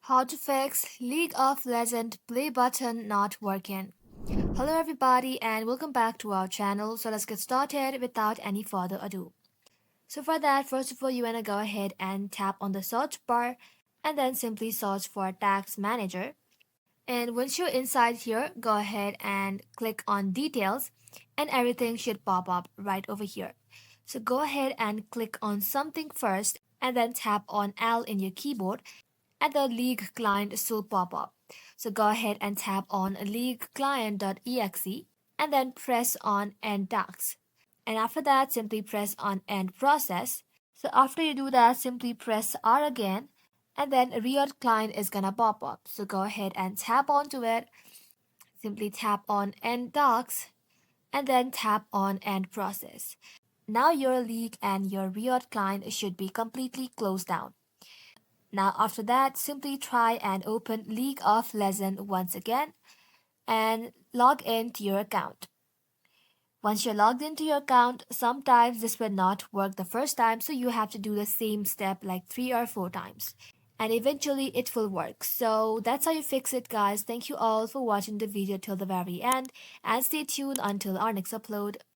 How to fix League of Legends play button not working. Hello everybody and welcome back to our channel. So let's get started without any further ado. So for that, first of all, you want to go ahead and tap on the search bar and then simply search for Tax Manager. And once you're inside here, go ahead and click on Details and everything should pop up right over here. So go ahead and click on something first and then tap on L in your keyboard and the League client will pop up. So go ahead and tap on leagueclient.exe and then press on End Tasks. And after that, simply press on End Process. So after you do that, simply press R again and then Riot Client is gonna pop up. So go ahead and tap onto it. Simply tap on End Tasks and then tap on End Process. Now your League and your Riot client should be completely closed down. Now after that, simply try and open League of Legends once again and log in to your account. Once you're logged into your account, sometimes this will not work the first time, so you have to do the same step like 3 or 4 times. And eventually it will work. So that's how you fix it, guys. Thank you all for watching the video till the very end and stay tuned until our next upload.